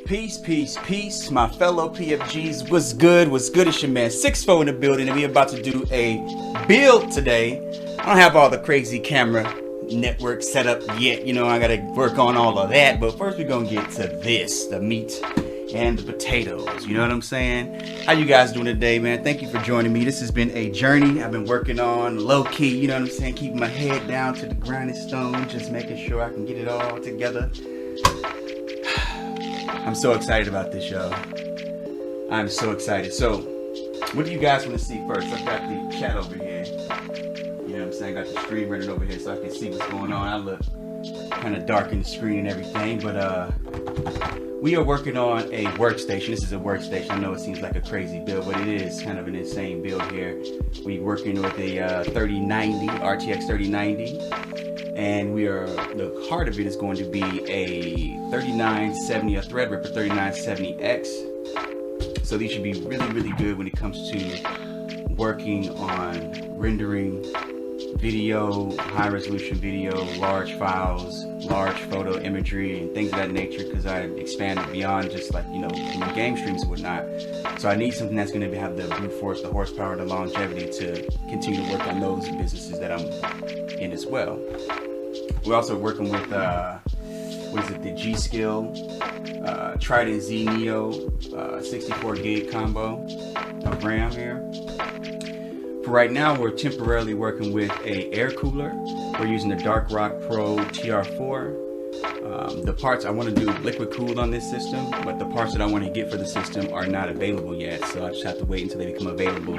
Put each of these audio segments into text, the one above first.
Peace, peace, peace, my fellow PFGs. What's good? What's good? It's your man 6-4 in the building, and we're about to do a build today. I don't have all the crazy camera network set up yet. You know, I gotta work on all of that. But first, we're gonna get to this, the meat and the potatoes. You know what I'm saying? How you guys doing today, man? Thank you for joining me. This has been a journey I've been working on low key. You know what I'm saying? Keeping my head down to the grinding stone, just making sure I can get it all together. I'm so excited about this, y'all. I'm so excited. So, what do you guys want to see first? I've got the chat over here. You know what I'm saying? I got the screen running over here so I can see what's going on. I look kind of dark in the screen and everything, but we are working on a workstation. This is a workstation. I know it seems like a crazy build, but it is kind of an insane build here. We're working with a 3090, RTX 3090. And the heart of it is going to be a 3970, a Threadripper 3970X. So these should be really, really good when it comes to working on rendering video, high resolution video, large files, large photo imagery, and things of that nature, because I expanded beyond just like, you know, doing game streams and whatnot. So I need something that's going to have the brute force, the horsepower, the longevity to continue to work on those businesses that I'm in as well. We're also working with what is it, the G-Skill Trident Z Neo 64 gig combo of RAM here. For right now, we're temporarily working with a air cooler. We're using the Dark Rock Pro TR4. The parts I want to do liquid cooled on this system, but the parts that I want to get for the system are not available yet, so I just have to wait until they become available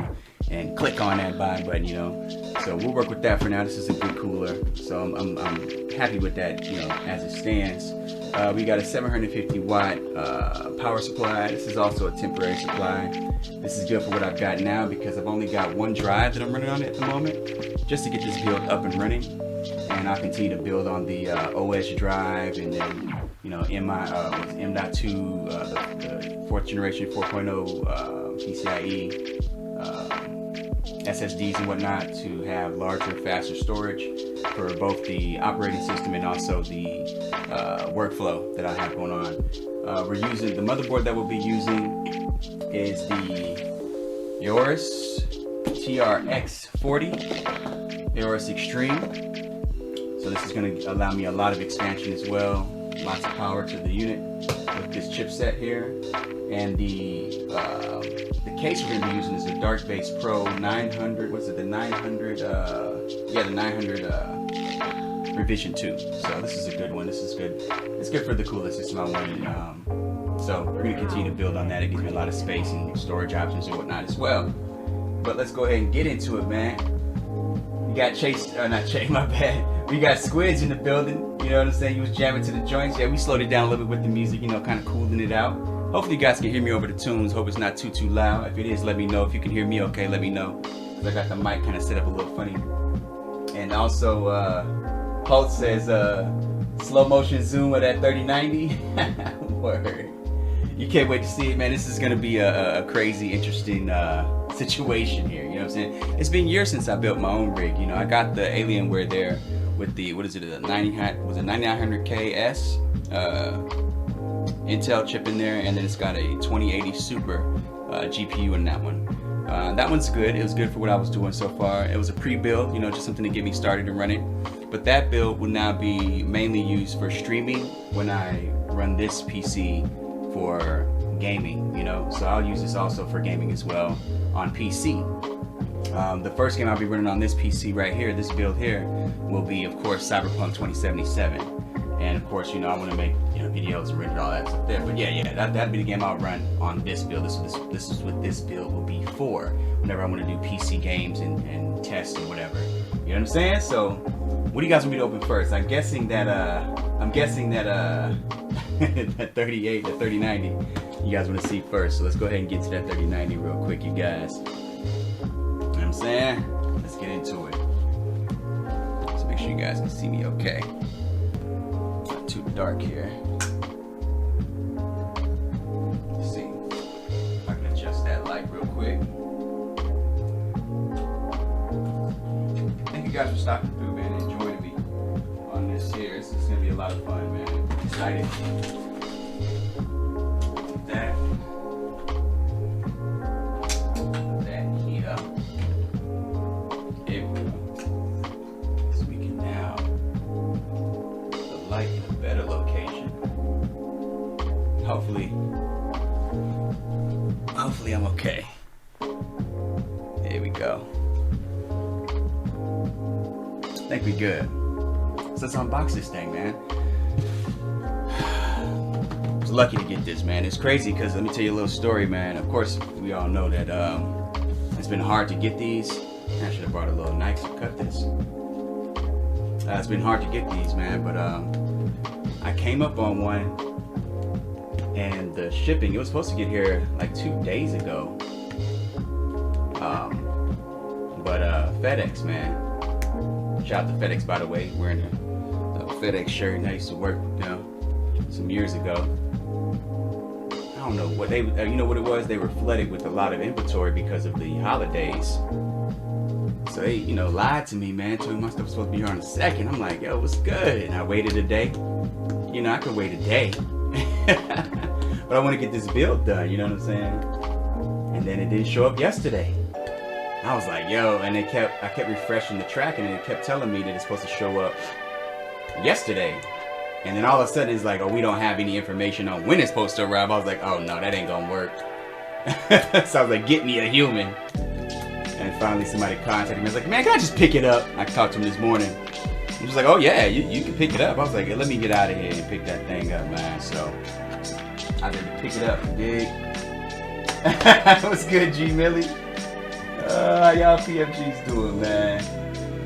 and click on that buy button, you know. So we'll work with that for now. This is a good cooler, so I'm happy with that, you know, as it stands. We got a 750 watt power supply. This is also a temporary supply. This is good for what I've got now because I've only got one drive that I'm running on at the moment, just to get this build up and running. And I'll continue to build on the OS drive, and then, you know, M.2, the 4th generation 4.0 PCIe SSDs and whatnot to have larger, faster storage for both the operating system and also the workflow that I have going on. We're using the motherboard that we'll be using is the Aorus TRX40 Aorus Extreme. So this is going to allow me a lot of expansion as well, lots of power to the unit with this chipset here. And the case we're going to be using is the Darkbase Pro 900. What's it? The 900. Yeah, the 900 revision 2. So this is a good one. This is good. It's good for the cooler system I wanted. So we're going to continue to build on that. It gives me a lot of space and storage options and whatnot as well. But let's go ahead and get into it, man. You got Chase, not Chase, my bad. We got Squids in the building. You know what I'm saying? He was jamming to the joints. Yeah, we slowed it down a little bit with the music, you know, kind of cooling it out. Hopefully you guys can hear me over the tunes. Hope it's not too loud. If it is, let me know. If you can hear me okay, let me know. Because I got the mic kind of set up a little funny. And also, Holt says, slow motion zoom of that 3090. Word. You can't wait to see it, man. This is going to be a crazy, interesting situation here. You know what I'm saying? It's been years since I built my own rig. You know, I got the Alienware there with the, what is it, the 9900KS Intel chip in there, and then it's got a 2080 Super GPU in that one. That one's good. It was good for what I was doing so far. It was a pre-build, you know, just something to get me started and running. But that build will now be mainly used for streaming when I run this PC for gaming, you know. So I'll use this also for gaming as well on PC. The first game I'll be running on this PC right here, this build here, will be, of course, Cyberpunk 2077. And of course, you know, I want to make, you know, videos and render all that stuff there. But yeah, that'd be the game I'll run on this build. This is what this build will be for whenever I want to do PC games and tests and whatever. You know what I'm saying? So, what do you guys want me to open first? I'm guessing that that 38, that 3090, you guys want to see first. So let's go ahead and get to that 3090 real quick, you guys. You know what I'm saying? Let's get into it. So make sure you guys can see me okay. Not too dark here. Let's see. I can adjust that light real quick. Thank you guys for stopping through, man, and joining me on this here. This is gonna be a lot of fun, man. I'm excited. Hopefully I'm okay. There we go. I think we good. So let's unbox this thing, man. I was lucky to get this, man. It's crazy because let me tell you a little story, man. Of course, we all know that it's been hard to get these. I should have brought a little knife to cut this. It's been hard to get these, man, but I came up on one, and the shipping, it was supposed to get here like 2 days ago. But FedEx, man. Shout out to FedEx, by the way. Wearing a FedEx shirt. I used to work, some years ago. I don't know what they, you know what it was? They were flooded with a lot of inventory because of the holidays. So they, lied to me, man. Told me my stuff was supposed to be here on the 2nd. I'm like, yo, what's good? And I waited a day. I could wait a day. But I want to get this build done, you know what I'm saying? And then it didn't show up yesterday. I was like, yo, and I kept refreshing the track, and it kept telling me that it's supposed to show up yesterday. And then all of a sudden it's like, oh, we don't have any information on when it's supposed to arrive. I was like, oh no, that ain't gonna work. So I was like, get me a human. And finally somebody contacted me. I was like, man, can I just pick it up? I talked to him this morning. He was like, oh yeah, you can pick it up. I was like, let me get out of here and pick that thing up, man. So I had to pick it up, dig? What's good, G Millie? How y'all PFGs doing, man?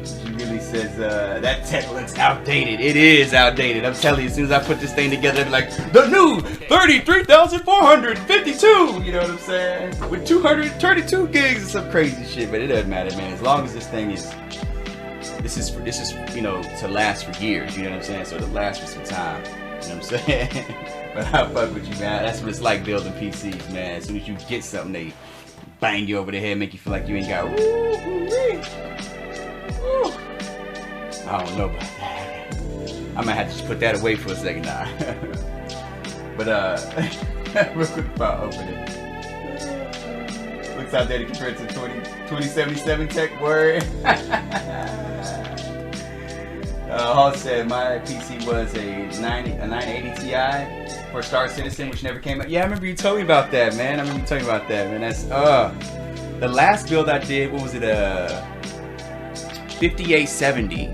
G Millie says, that tech looks outdated. It is outdated. I'm telling you, as soon as I put this thing together, like, the new 33,452, you know what I'm saying? With 232 gigs and some crazy shit, but it doesn't matter, man. As long as this thing is, this is to last for years, you know what I'm saying? So it'll last for some time, you know what I'm saying? But I fuck with you, man. That's what it's like building PCs, man. As soon as you get something, they bang you over the head, make you feel like you ain't got woo. I don't know about that. I might have to just put that away for a second now. But real quick before I open it. Looks outdated compared to 2077 tech word. Hall said my PC was a 980 Ti for Star Citizen, which never came out. Yeah, I remember you told me about that, man. That's the last build I did. What was it? 5870.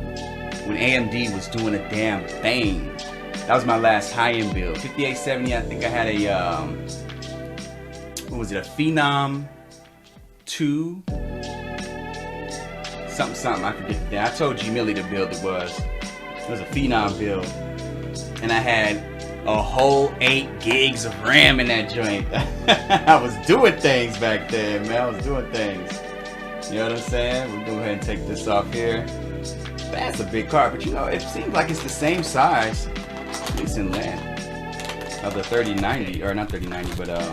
When AMD was doing a damn thing. That was my last high-end build. 5870. I think I had a what was it? A Phenom 2. Something, I forget the damn. I told G Millie the build it was. It was a Phenom build. And I had a whole 8 gigs of RAM in that joint. I was doing things back then, man. I was doing things. You know what I'm saying? We'll go ahead and take this off here. That's a big card, but it seems like it's the same size, at least in land, of the 3090, or not 3090, but the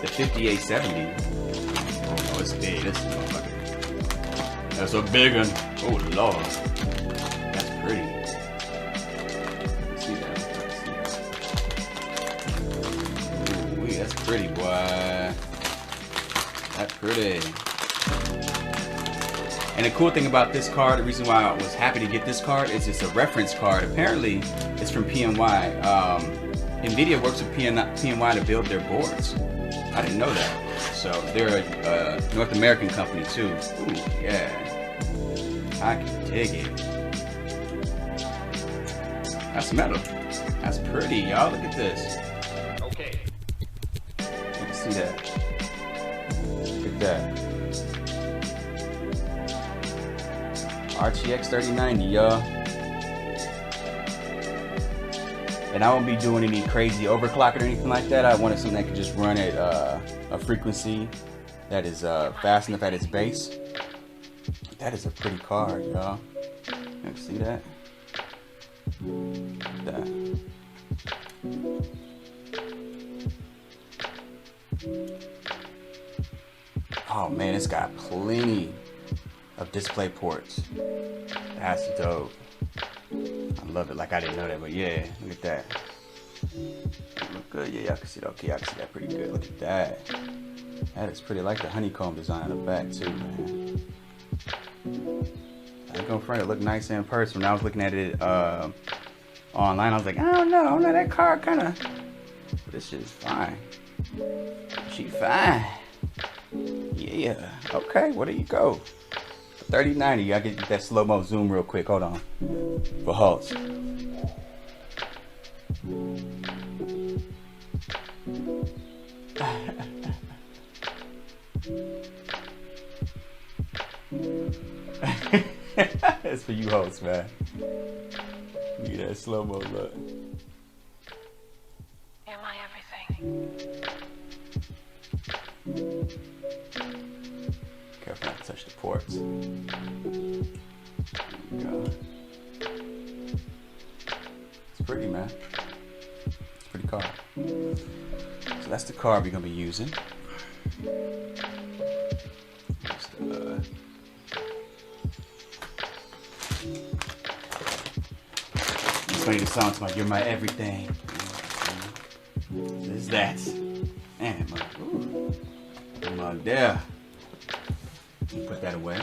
5870. Oh no, it's big. This motherfucker. That's a big one. Oh lord, that's pretty. See that? Ooh, that's pretty, boy. That's pretty. And the cool thing about this card, the reason why I was happy to get this card is it's a reference card. Apparently, it's from PNY. NVIDIA works with PNY to build their boards. I didn't know that. So they're a North American company too. Ooh, yeah. I can dig it. That's metal. That's pretty, y'all. Look at this. Okay. You can see that. Look at that. RTX 3090, y'all. And I won't be doing any crazy overclock or anything like that. I wanted something that could just run at a frequency that is fast enough at its base. That is a pretty card, y'all. You can see that? That. Oh man, it's got plenty of display ports. That's dope. I love it. Like I didn't know that, but yeah, look at that. Look good. Yeah, I can see that. Okay, I can see that pretty good. Look at that. That is pretty. I like the honeycomb design on the back too, man. I ain't gonna front. It looked nice in person. When I was looking at it online, I was like, I don't know. That card kind of This shit is fine. She fine. Yeah. Okay, where do you go? 3090. I get that slow-mo zoom real quick. Hold on. For halts. It's for you hosts, man. Look at that slow-mo look. Am I everything? Careful not to touch the ports. There we go. It's pretty, man. It's a pretty car. So that's the car we're gonna be using. Just, it's funny, the song's like, "You're my everything." What is that? Man, mug there. Put that away.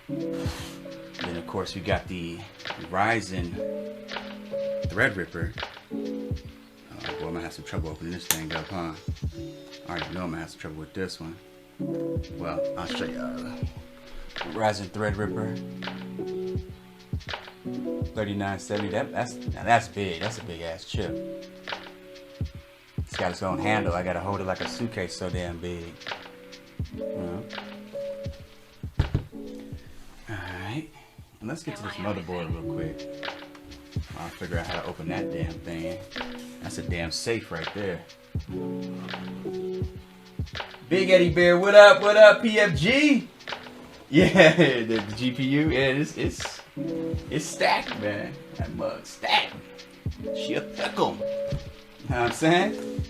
Then of course we got the Ryzen Threadripper. Oh boy, I'm gonna have some trouble opening this thing up, huh? I already know I'm gonna have some trouble with this one. Well, I'll show you Ryzen Threadripper 3970. That's big. That's a big ass chip. It's got its own handle. I gotta hold it like a suitcase, so damn big. Alright, and let's get to this motherboard real quick. I'll figure out how to open that damn thing. That's a damn safe right there. Big Eddie Bear, what up, PFG? Yeah, the GPU, yeah, it's stacked, man. That mug stacked. She a thickle. You know what I'm saying?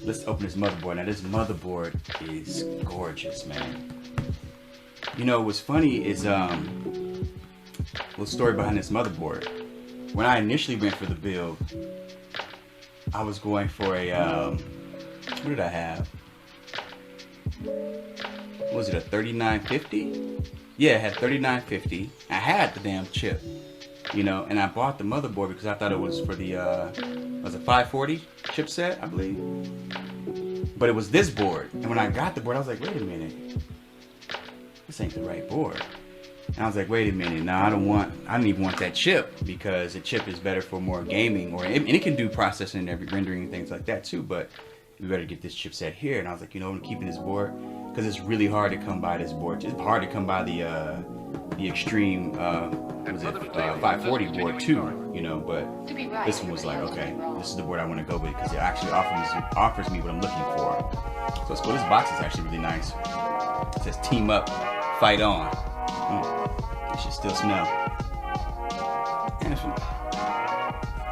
Let's open this motherboard. Now this motherboard is gorgeous, man. You know what's funny is little story behind this motherboard. When I initially went for the build, I was going for a what did I have? Was it a 3950? Yeah, I had 3950. I had the damn chip, you know, and I bought the motherboard because I thought it was for the was it 540 chipset, I believe. But it was this board, and when I got the board, I was like, wait a minute, this ain't the right board. And I was like, wait a minute, no, I don't even want that chip, because the chip is better for more gaming, and it can do processing and every rendering and things like that too, but we better get this chipset here. And I was like, you know, I'm keeping this board because it's really hard to come by this board. It's hard to come by the extreme was it 540 board too, you know, but this one was like, okay, this is the board I want to go with because it actually offers me what I'm looking for. So let's go. This box is actually really nice. It says "Team Up, Fight On." It should still smell. And it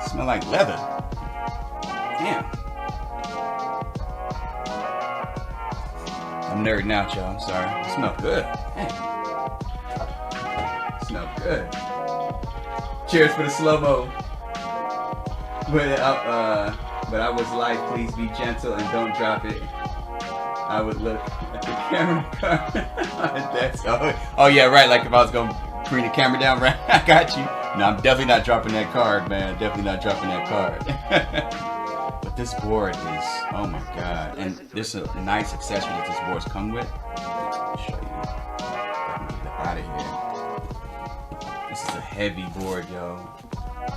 smell like leather. Damn. I'm nerding out, y'all. I'm sorry. It smells good. Man. It smells good. Cheers for the slow-mo. But I was like, please be gentle and don't drop it. I would look at the camera card. Oh yeah, right. Like if I was gonna bring the camera down, right? I got you. No, I'm definitely not dropping that card, man. Definitely not dropping that card. But this board is, oh my god. And there's a nice accessory that this board's come with. I'll show you. I can get that out of here. This is a heavy board, yo.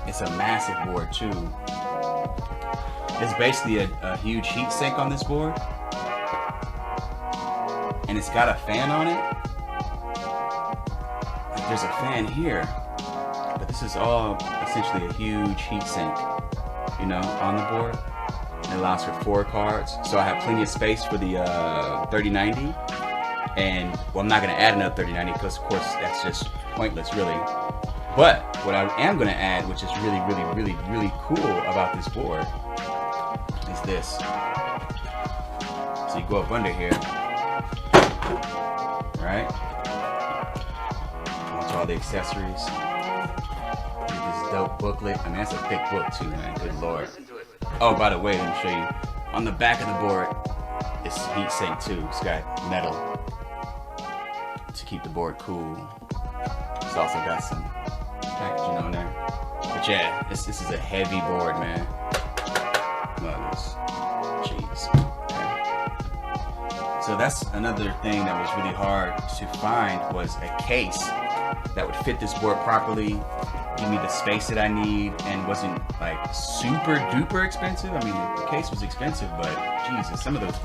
It's a massive board too. It's basically a huge heat sink on this board. And it's got a fan on it. Like there's a fan here. But this is all essentially a huge heat sink, you know, on the board. It allows for 4 cards, so I have plenty of space for the 3090. And well, I'm not going to add another 3090 because, of course, that's just pointless, really. But what I am going to add, which is really, really, really, really cool about this board, is this. So you go up under here, right? Go into all the accessories. This dope booklet. I mean, that's a thick book too, man. Good lord. Oh, by the way, let me show you. On the back of the board, it's heat sink too. It's got metal to keep the board cool. It's also got some packaging on there. But But yeah, this is a heavy board, man. Look at this. Jeez. Okay. So that's another thing that was really hard to find, was a case that would fit this board properly, give me the space that I need, and wasn't like super duper expensive. I mean, the case was expensive, but Jesus, some of those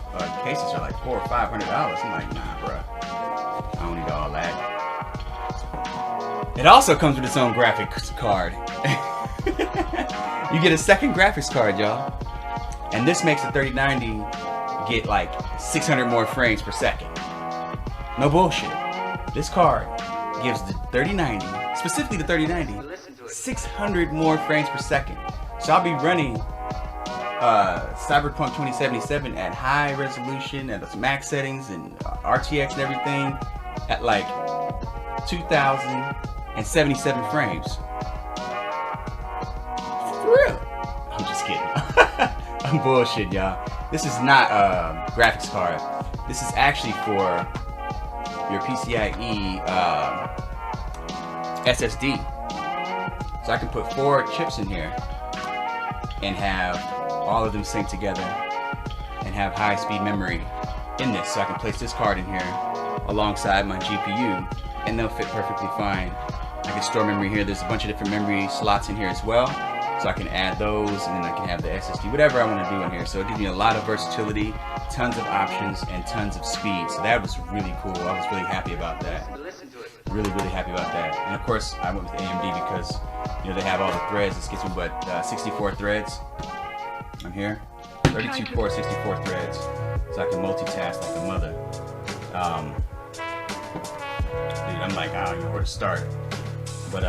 cases are like $400 or $500. I'm like, nah, bruh, I don't need all that. It also comes with its own graphics card. You get a second graphics card, y'all, and this makes the 3090 get like 600 more frames per second. No bullshit. This card gives the 3090, specifically the 3090, 600 more frames per second. So I'll be running Cyberpunk 2077 at high resolution, at its max settings, and RTX and everything, at like 2077 frames. For real. I'm just kidding. I'm bullshit, y'all. This is not a graphics card. This is actually for your PCIe SSD. So I can put 4 chips in here and have all of them sync together and have high-speed memory in this. So I can place this card in here alongside my GPU and they'll fit perfectly fine. I can store memory here. There's a bunch of different memory slots in here as well. So I can add those, and then I can have the SSD, whatever I want to do in here. So it gives me a lot of versatility, tons of options, and tons of speed. So that was really cool. I was really happy about that. Really, really happy about that. And of course, I went with AMD because, you know, they have all the threads. This gives me, what, 64 threads on here. 32 core, 64 threads. So I can multitask like a mother. Dude, I'm like, I don't know where to start. But,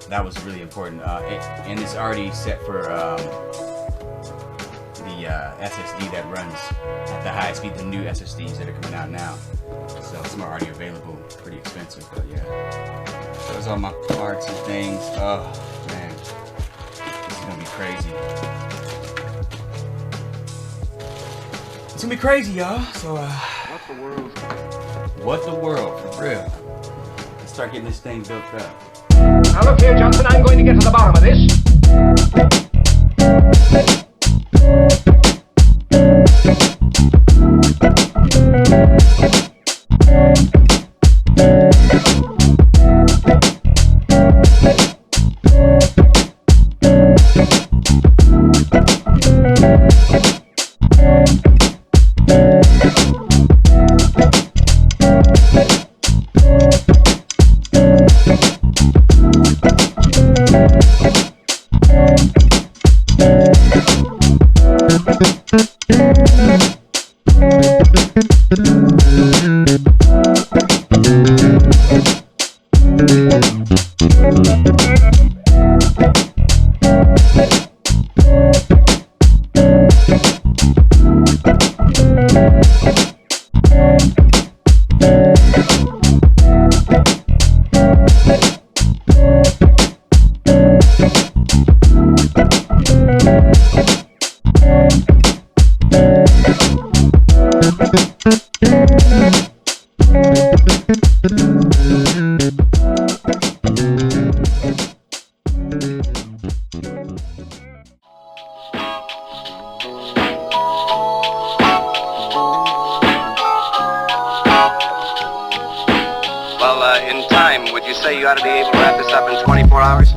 that was really important, and it's already set for the SSD that runs at the high speed, the new SSDs that are coming out now. So some are already available, pretty expensive, but yeah. Those are my parts and things. Oh man, this is gonna be crazy. It's gonna be crazy, y'all. So what the world? What the world, for real? Let's start getting this thing built up. Now look here, Johnson, I'm going to get to the bottom of this. In time, would you say you ought to be able to wrap this up in 24 hours?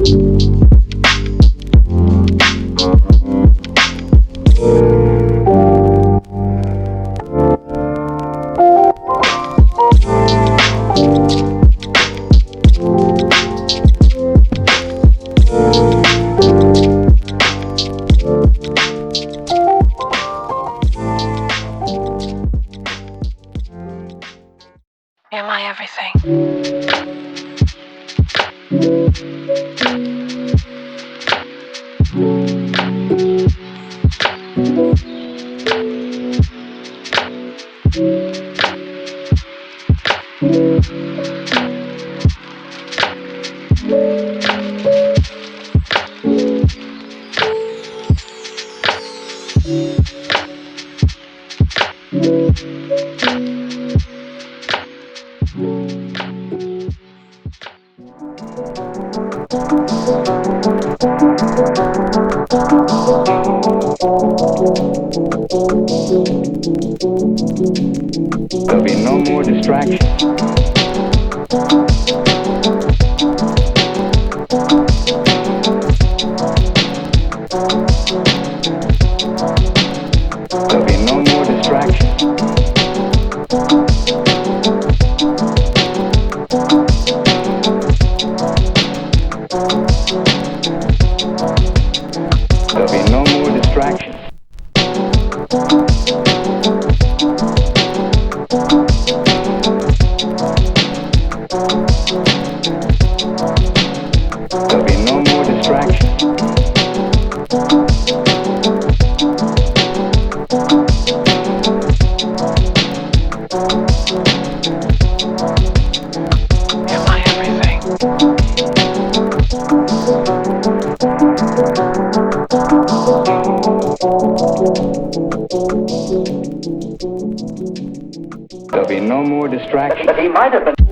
You're my everything. There'll be no more distractions. There'll be no more distractions. There'll be no more distractions. There'll be no more distractions. You're my everything. There'll be no more distractions. But he might have been.